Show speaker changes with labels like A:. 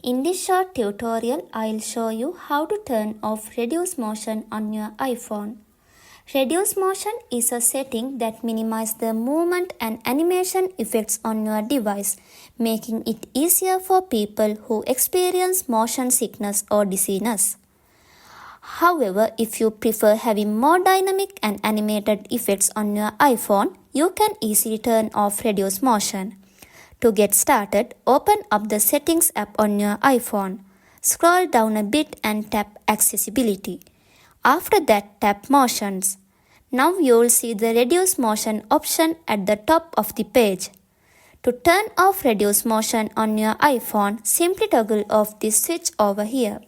A: In this short tutorial, I'll show you how to turn off reduce motion on your iPhone. Reduce motion is a setting that minimizes the movement and animation effects on your device, making it easier for people who experience motion sickness or dizziness. However, if you prefer having more dynamic and animated effects on your iPhone, you can easily turn off reduce motion. To get started, open up the Settings app on your iPhone. Scroll down a bit and tap Accessibility. After that, tap Motions. Now you will see the Reduce Motion option at the top of the page. To turn off Reduce Motion on your iPhone, simply toggle off this switch over here.